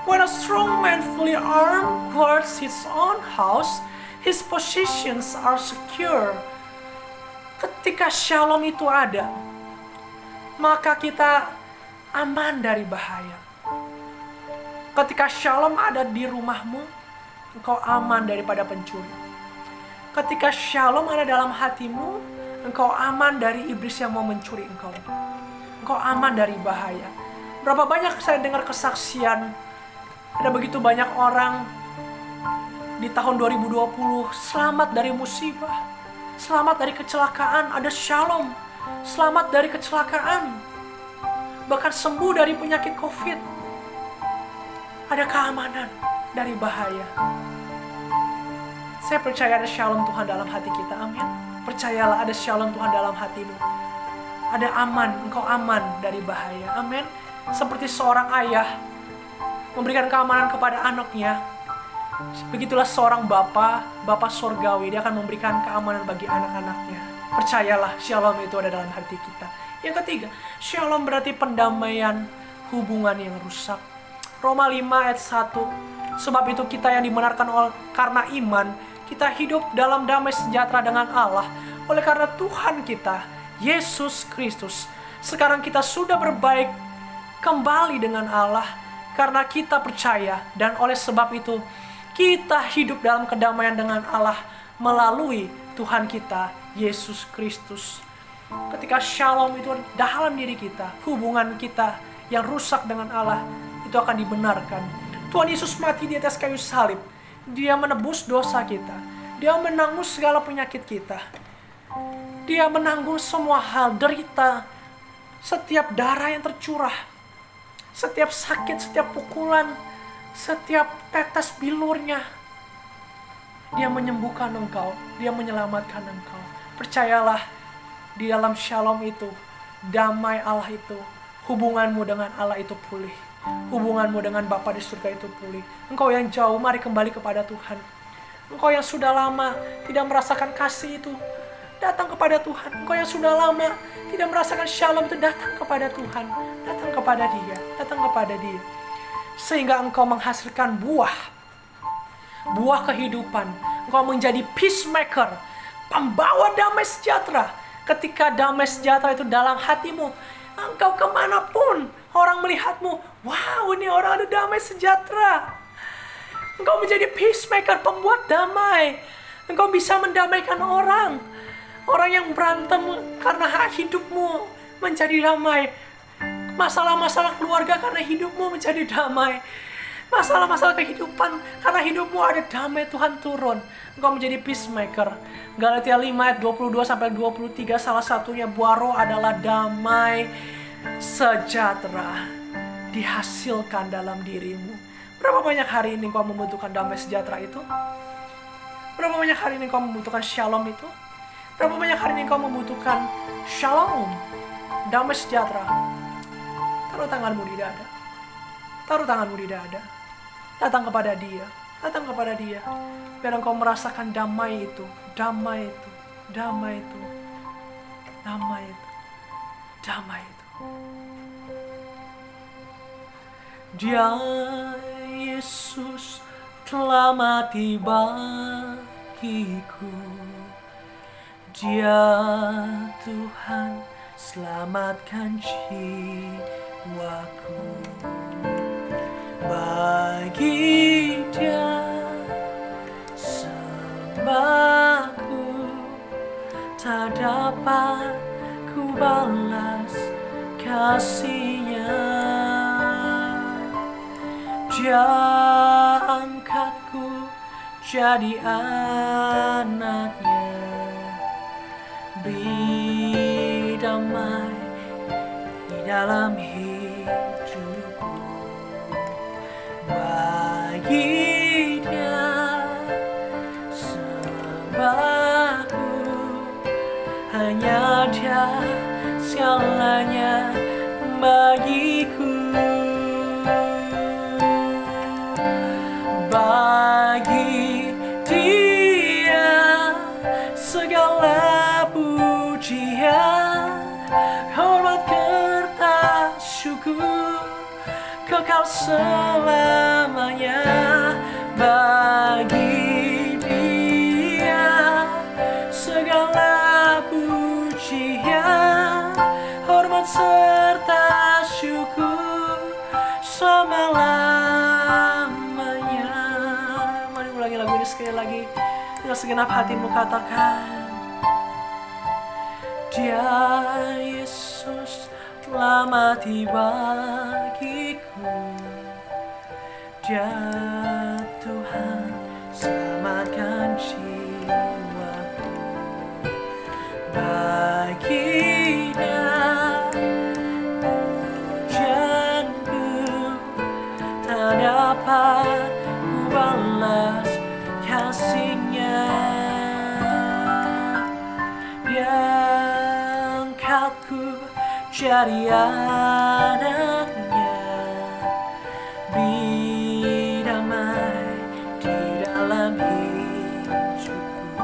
When a strong man fully armed guards his own house, his possessions are secure. Ketika shalom itu ada, maka kita aman dari bahaya. Ketika shalom ada di rumahmu, engkau aman daripada pencuri. Ketika shalom ada dalam hatimu, engkau aman dari iblis yang mau mencuri engkau. Engkau aman dari bahaya. Berapa banyak saya dengar kesaksian, ada begitu banyak orang di tahun 2020 selamat dari musibah, selamat dari kecelakaan, ada shalom, selamat dari kecelakaan, bahkan sembuh dari penyakit COVID. Ada keamanan dari bahaya. Saya percaya ada shalom Tuhan dalam hati kita, amin. Percayalah ada shalom Tuhan dalam hatimu. Ada aman, engkau aman dari bahaya, amin. Seperti seorang ayah memberikan keamanan kepada anaknya, begitulah seorang Bapa sorgawi, dia akan memberikan keamanan bagi anak-anaknya. Percayalah, shalom itu ada dalam hati kita. Yang ketiga, shalom berarti pendamaian hubungan yang rusak. Roma 5 ayat 1. Sebab itu kita yang dibenarkan karena iman, kita hidup dalam damai sejahtera dengan Allah. Oleh karena Tuhan kita, Yesus Kristus. Sekarang kita sudah berbaik kembali dengan Allah karena kita percaya. Dan oleh sebab itu, kita hidup dalam kedamaian dengan Allah melalui Tuhan kita, Yesus Kristus. Ketika shalom itu dalam diri kita, hubungan kita yang rusak dengan Allah itu akan dibenarkan. Tuhan Yesus mati di atas kayu salib. Dia menebus dosa kita. Dia menanggung segala penyakit kita. Dia menanggung semua hal, derita, setiap darah yang tercurah, setiap sakit, setiap pukulan, setiap tetes bilurnya. Dia menyembuhkan engkau, dia menyelamatkan engkau. Percayalah, di dalam shalom itu, damai Allah itu, hubunganmu dengan Allah itu pulih. Hubunganmu dengan Bapa di surga itu pulih. Engkau yang jauh, mari kembali kepada Tuhan. Engkau yang sudah lama tidak merasakan kasih itu, datang kepada Tuhan. Engkau yang sudah lama tidak merasakan shalom itu, datang kepada Tuhan. Datang kepada Dia, datang kepada Dia. Sehingga engkau menghasilkan buah kehidupan. Engkau menjadi peacemaker, pembawa damai sejahtera. Ketika damai sejahtera itu dalam hatimu, engkau kemanapun orang melihatmu, wow, ini orang ada damai sejahtera. Engkau menjadi peacemaker, pembuat damai. Engkau bisa mendamaikan orang. Orang yang berantem karena hidupmu menjadi damai. Masalah-masalah keluarga karena hidupmu menjadi damai. Masalah-masalah kehidupan karena hidupmu ada damai Tuhan turun. Engkau menjadi peacemaker. Galatia 5 ayat 22-23, salah satunya buah roh adalah damai sejahtera dihasilkan dalam dirimu. Berapa banyak hari ini kau membutuhkan damai sejahtera itu? Berapa banyak hari ini kau membutuhkan shalom itu? Berapa banyak hari ini kau membutuhkan shalom, damai sejahtera? Taruh tanganmu di dada. Taruh tanganmu di dada. Datang kepada Dia. Datang kepada Dia. Biar engkau merasakan damai itu. Damai itu. Damai itu. Damai itu. Damai itu. Dia Yesus telah mati bagiku. Dia Tuhan selamatkan jiwaku. Bagi Dia sembahku, tak dapat ku balas kasih-Nya. Dia angkatku jadi anak-Nya, beri damai di dalam hidupku. Bagi Dia sembahku, hanya Dia segalanya bagiku. Bagi Dia segala pujian, hormat serta syukur kekal selamanya. Bagi Dia segala pujian, hormat serta syukur selama-lamanya. Mari ulangi lagu ini sekali lagi dengan segenap hatimu, katakan: Dia Yesus telah mati bagiku. Dia Tuhan selamatkan jiwaku. Bagi Dia pujianku tak dapat ku balas kasih-Nya. Dia angkatku jadi anak-Nya, beri damai di dalam hidupku.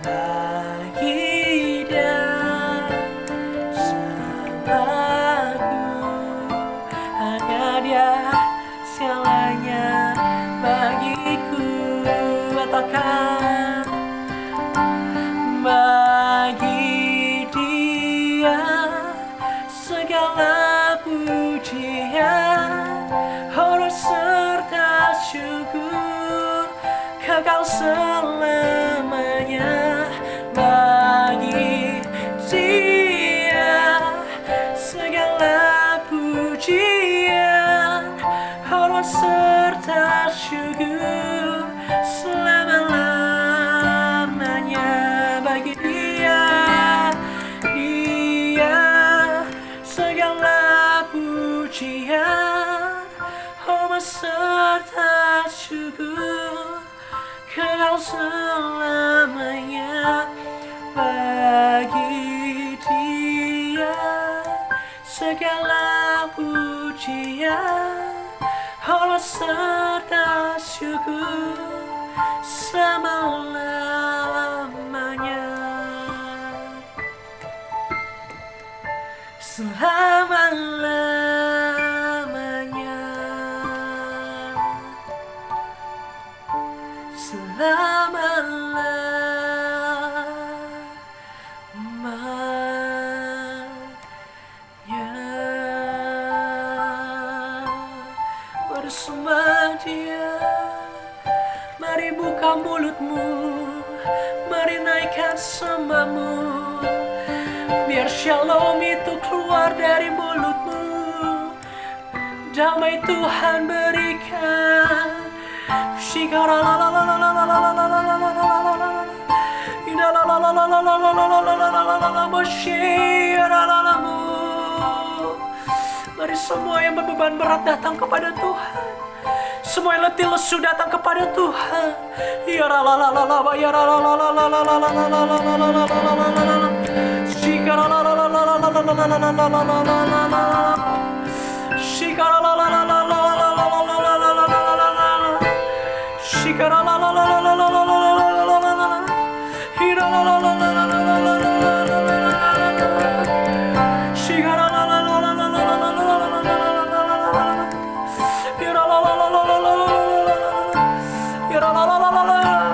Bagi Dia sembahku, hanya Dia segalanya bagiku. Katakan: bagi Dia segala pujian, hormat serta syukur kekal selamanya. Bagi Dia segala pujian, hormat serta syukur selama-lamanya. Bagi Dia segala pujian, hormat serta syukur kekal selamanya. Bagi Dia segala pujian, hormat serta syukur selama-lamanya. Selama-lamanya, selama-lamanya. Bersembah Dia, mari buka mulutmu, mari naikkan sembahmu, biar shalom itu keluar dari mulutmu. Damai Tuhan berikan. Mari semua yang berbeban berat datang kepada Tuhan. Semua yang letih lesu datang kepada Tuhan.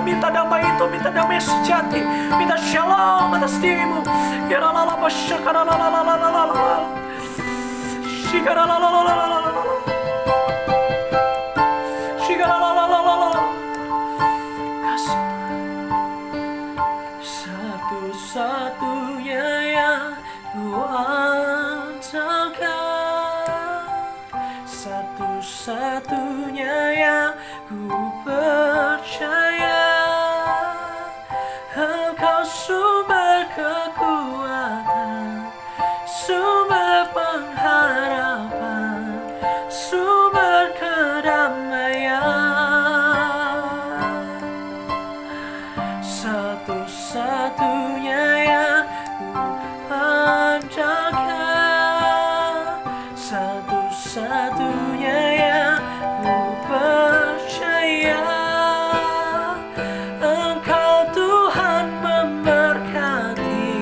Minta damai itu, minta damai sejati, minta shalom atas dirimu. Kasih Tuhan. satu-satunya yang ku andalkan, satu-satunya yang ku percaya. Engkau sumber kekuatan, sumber pengharapan, sumber kedamaian, satu-satunya yang ku andalkan, satu-satunya yang ku percaya. Engkau Tuhan memberkati,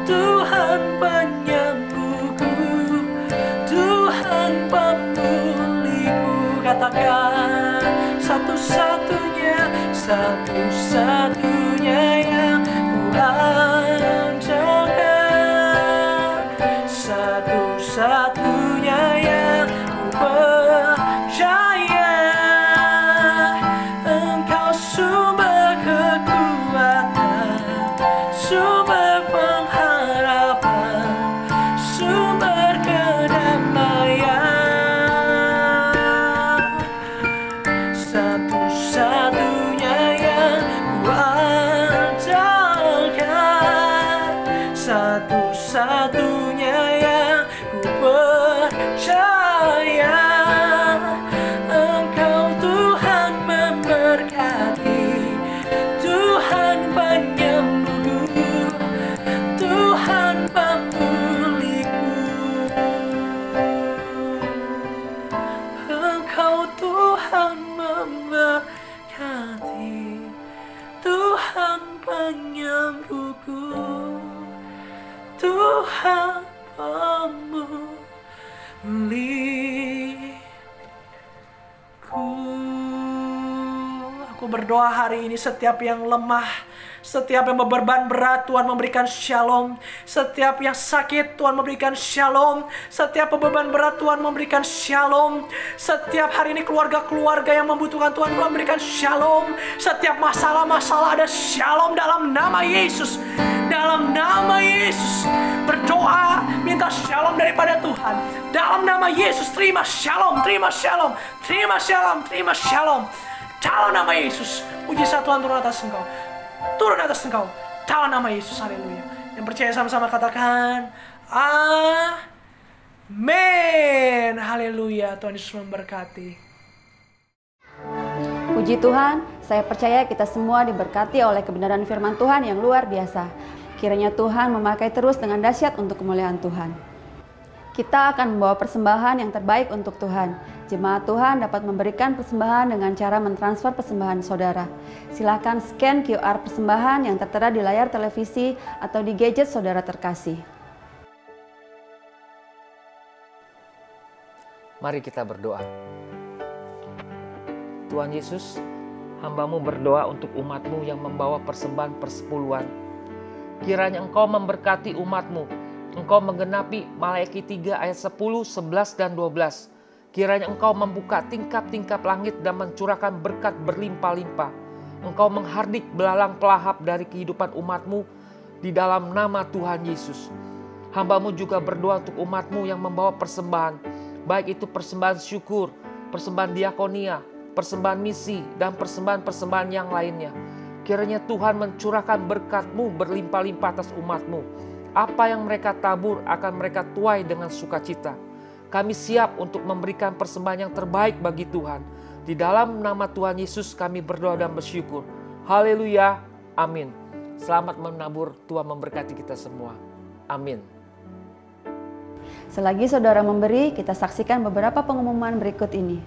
Tuhan penyembuhku, Tuhan pemulihku. Katakan satu-satunya, satu-satunya yang ku andalkan, satu-satunya yang ku percaya. Engkau sumber kekuatan, sumber pengharapan, sumber kedamaian, satu-satunya yang ku andalkan, satu-satunya yang ku percaya. Engkau Tuhan memberkati, Tuhan penyembuhku, Tuhan pemulihku. Engkau Tuhan memberkati, Tuhan penyembuhku, Tuhan pemulihku. Aku berdoa hari ini setiap yang lemah, setiap yang beban berat, Tuhan memberikan shalom. Setiap yang sakit, Tuhan memberikan shalom. Setiap beban berat, Tuhan memberikan shalom. Setiap hari ini keluarga-keluarga yang membutuhkan Tuhan memberikan shalom. Setiap masalah-masalah ada shalom dalam nama Yesus. Dalam nama Yesus berdoa, minta shalom daripada Tuhan. Dalam nama Yesus terima shalom, terima shalom, terima shalom, terima shalom. Dalam nama Yesus, mujizat Tuhan turun atas engkau, turun atas engkau. Dalam nama Yesus, haleluya. Yang percaya sama-sama katakan amin. Haleluya, Tuhan Yesus memberkati. Puji Tuhan, saya percaya kita semua diberkati oleh kebenaran firman Tuhan yang luar biasa. Kiranya Tuhan memakai terus dengan dahsyat untuk kemuliaan Tuhan. Kita akan membawa persembahan yang terbaik untuk Tuhan. Jemaat Tuhan dapat memberikan persembahan dengan cara mentransfer persembahan saudara. Silakan scan QR persembahan yang tertera di layar televisi atau di gadget saudara terkasih. Mari kita berdoa. Tuhan Yesus, hamba-Mu berdoa untuk umat-Mu yang membawa persembahan persepuluhan. Kiranya Engkau memberkati umat-Mu. Engkau menggenapi Maleakhi 3 ayat 10, 11, dan 12. Kiranya Engkau membuka tingkap-tingkap langit dan mencurahkan berkat berlimpah-limpah. Engkau menghardik belalang pelahap dari kehidupan umat-Mu di dalam nama Tuhan Yesus. Hamba-Mu juga berdoa untuk umat-Mu yang membawa persembahan, baik itu persembahan syukur, persembahan diakonia, persembahan misi, dan persembahan-persembahan yang lainnya. Kiranya Tuhan mencurahkan berkat-Mu berlimpah-limpah atas umat-Mu. Apa yang mereka tabur akan mereka tuai dengan sukacita. Kami siap untuk memberikan persembahan yang terbaik bagi Tuhan. Di dalam nama Tuhan Yesus kami berdoa dan bersyukur. Haleluya, amin. Selamat menabur, Tuhan memberkati kita semua. Amin. Selagi saudara memberi, kita saksikan beberapa pengumuman berikut ini.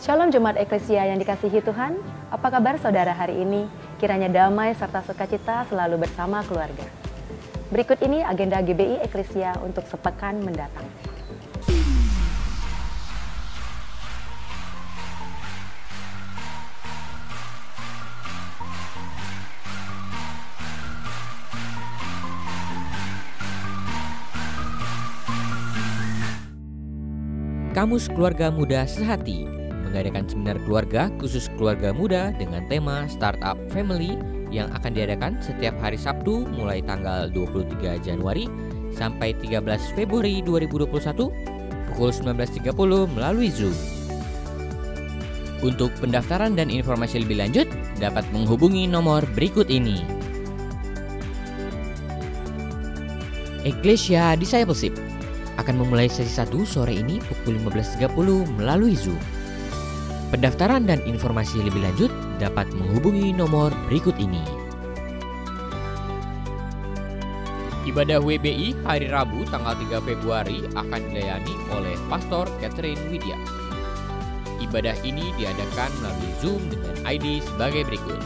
Shalom Jemaat Eklesia yang dikasihi Tuhan, apa kabar saudara hari ini? Kiranya damai serta sukacita selalu bersama keluarga. Berikut ini agenda GBI Eklesia untuk sepekan mendatang. Kamus Keluarga Muda Sehati mengadakan seminar keluarga khusus keluarga muda dengan tema Startup Family yang akan diadakan setiap hari Sabtu mulai tanggal 23 Januari sampai 13 Februari 2021 pukul 19.30 melalui Zoom. Untuk pendaftaran dan informasi lebih lanjut dapat menghubungi nomor berikut ini. Eklesia Discipleship akan memulai sesi 1 sore ini pukul 15.30 melalui Zoom. Pendaftaran dan informasi lebih lanjut dapat menghubungi nomor berikut ini. Ibadah WBI hari Rabu tanggal 3 Februari akan dilayani oleh Pastor Catherine Widya. Ibadah ini diadakan melalui Zoom dengan ID sebagai berikut.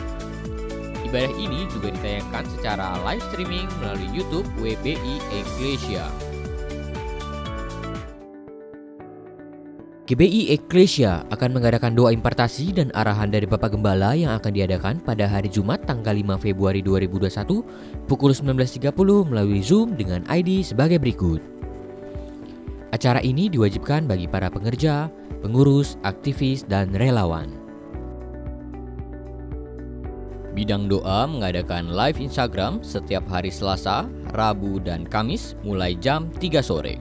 Ibadah ini juga ditayangkan secara live streaming melalui YouTube WBI Eklesia. GBI Eklesia akan mengadakan doa impartasi dan arahan dari Bapak Gembala yang akan diadakan pada hari Jumat tanggal 5 Februari 2021 pukul 19.30 melalui Zoom dengan ID sebagai berikut. Acara ini diwajibkan bagi para pengerja, pengurus, aktivis, dan relawan. Bidang doa mengadakan live Instagram setiap hari Selasa, Rabu, dan Kamis mulai jam 3 sore.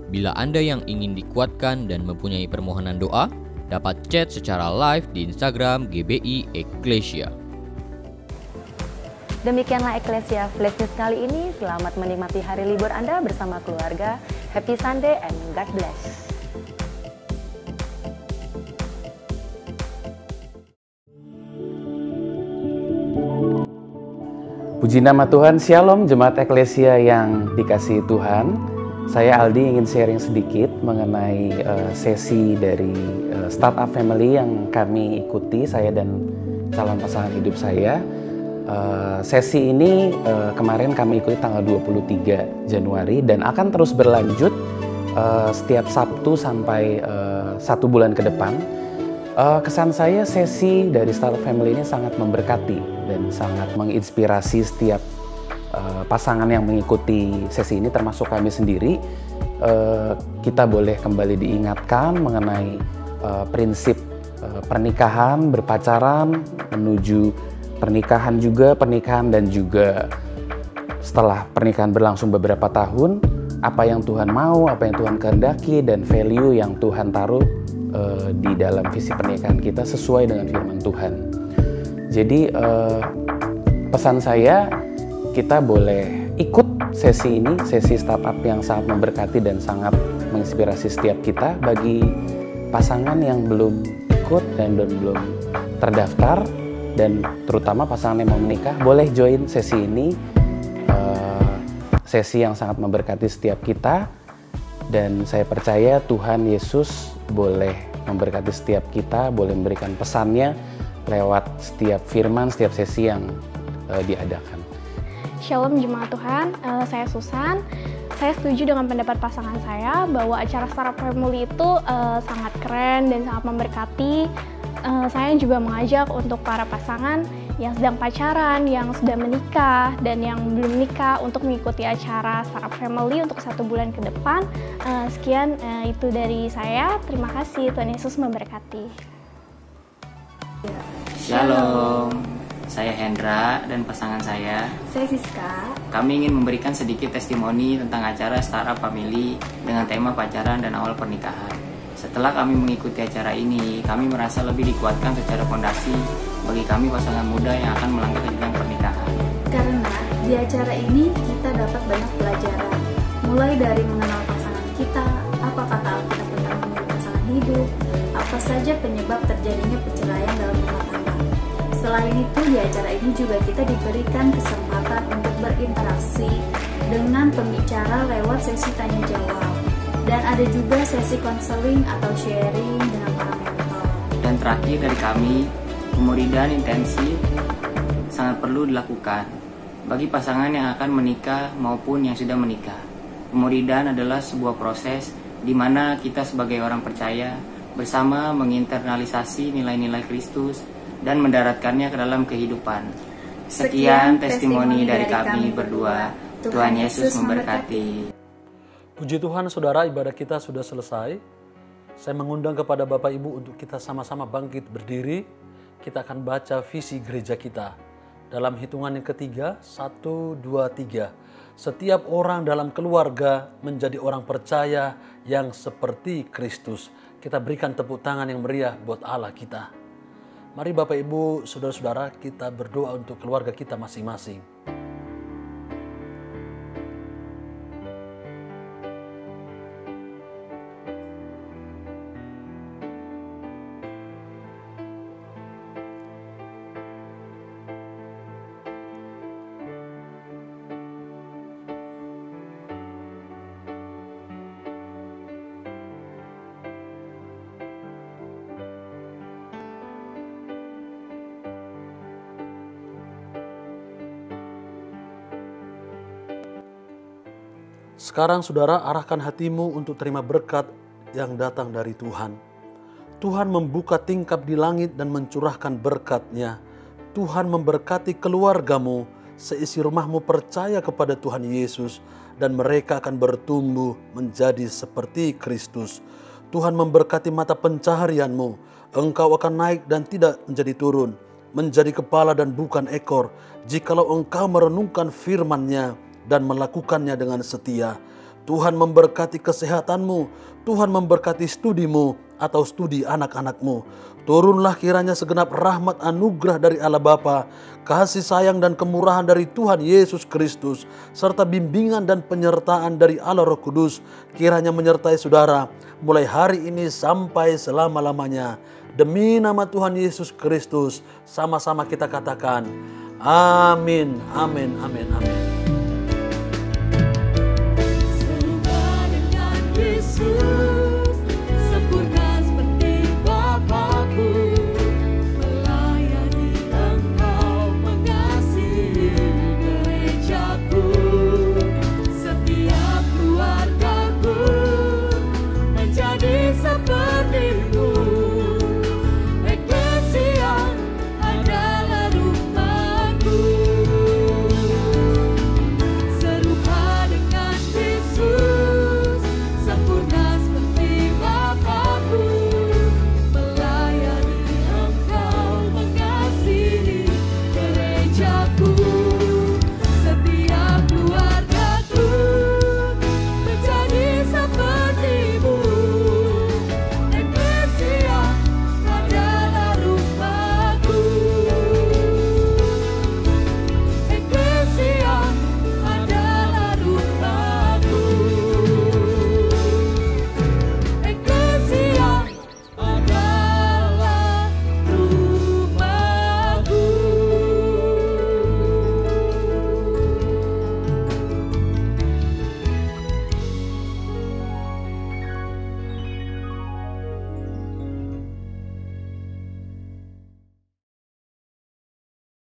Bila Anda yang ingin dikuatkan dan mempunyai permohonan doa, dapat chat secara live di Instagram GBI Eklesia. Demikianlah Eklesia Flash News kali ini. Selamat menikmati hari libur Anda bersama keluarga. Happy Sunday and God bless. Puji nama Tuhan, Shalom Jemaat Eklesia yang dikasihi Tuhan. Saya Aldi ingin sharing sedikit mengenai sesi dari Startup Family yang kami ikuti, saya dan calon pasangan hidup saya. Sesi ini kemarin kami ikuti tanggal 23 Januari dan akan terus berlanjut setiap Sabtu sampai 1 bulan ke depan. Kesan saya sesi dari Startup Family ini sangat memberkati dan sangat menginspirasi setiap pasangan yang mengikuti sesi ini, termasuk kami sendiri. Kita boleh kembali diingatkan mengenai prinsip pernikahan, berpacaran, menuju pernikahan dan juga setelah pernikahan berlangsung beberapa tahun, apa yang Tuhan mau, apa yang Tuhan kehendaki, dan value yang Tuhan taruh di dalam visi pernikahan kita sesuai dengan firman Tuhan. Jadi pesan saya, kita boleh ikut sesi ini, sesi startup yang sangat memberkati dan sangat menginspirasi setiap kita. Bagi pasangan yang belum ikut dan belum terdaftar, dan terutama pasangan yang mau menikah, boleh join sesi ini. Sesi yang sangat memberkati setiap kita, dan saya percaya Tuhan Yesus boleh memberkati setiap kita, boleh memberikan pesannya lewat setiap firman, setiap sesi yang diadakan. Shalom Jemaat Tuhan, saya Susan. Saya setuju dengan pendapat pasangan saya bahwa acara Startup Family itu sangat keren dan sangat memberkati. Saya juga mengajak untuk para pasangan yang sedang pacaran, yang sudah menikah, dan yang belum menikah untuk mengikuti acara Startup Family untuk 1 bulan ke depan. Sekian itu dari saya. Terima kasih, Tuhan Yesus memberkati. Shalom. Saya Hendra dan pasangan saya Siska. Kami ingin memberikan sedikit testimoni tentang acara Startup Family dengan tema pacaran dan awal pernikahan. Setelah kami mengikuti acara ini, kami merasa lebih dikuatkan secara fondasi bagi kami pasangan muda yang akan melangkah ke jenjang pernikahan. Karena di acara ini kita dapat banyak pelajaran, mulai dari mengenal pasangan kita, apa kata Alkitab tentang memilih pasangan hidup, apa saja penyebab terjadinya perceraian dalam rumah tangga. Selain itu, di acara ini juga kita diberikan kesempatan untuk berinteraksi dengan pembicara lewat sesi tanya jawab. Dan ada juga sesi konseling atau sharing dengan para mentor. Dan terakhir dari kami, pemuridan intensif sangat perlu dilakukan. bagi pasangan yang akan menikah maupun yang sudah menikah. Pemuridan adalah sebuah proses di mana kita sebagai orang percaya bersama menginternalisasi nilai-nilai Kristus dan mendaratkannya ke dalam kehidupan. Sekian testimoni dari kami berdua. Tuhan Yesus memberkati. Puji Tuhan, saudara, ibadah kita sudah selesai. Saya mengundang kepada Bapak Ibu untuk kita sama-sama bangkit berdiri. Kita akan baca visi gereja kita. Dalam hitungan yang ketiga, 1, 2, 3. Setiap orang dalam keluarga menjadi orang percaya yang seperti Kristus. Kita berikan tepuk tangan yang meriah buat Allah kita. Mari Bapak Ibu, saudara-saudara, kita berdoa untuk keluarga kita masing-masing. Sekarang saudara, arahkan hatimu untuk terima berkat yang datang dari Tuhan. Tuhan membuka tingkap di langit dan mencurahkan berkat-Nya. Tuhan memberkati keluargamu, seisi rumahmu percaya kepada Tuhan Yesus, dan mereka akan bertumbuh menjadi seperti Kristus. Tuhan memberkati mata pencaharianmu, engkau akan naik dan tidak menjadi turun, menjadi kepala dan bukan ekor, jikalau engkau merenungkan firman-Nya dan melakukannya dengan setia. Tuhan memberkati kesehatanmu, Tuhan memberkati studimu atau studi anak-anakmu. Turunlah kiranya segenap rahmat anugerah dari Allah Bapa, kasih sayang dan kemurahan dari Tuhan Yesus Kristus, serta bimbingan dan penyertaan dari Allah Roh Kudus, kiranya menyertai saudara mulai hari ini sampai selama-lamanya. Demi nama Tuhan Yesus Kristus, sama-sama kita katakan, amin, amin, amin, amin.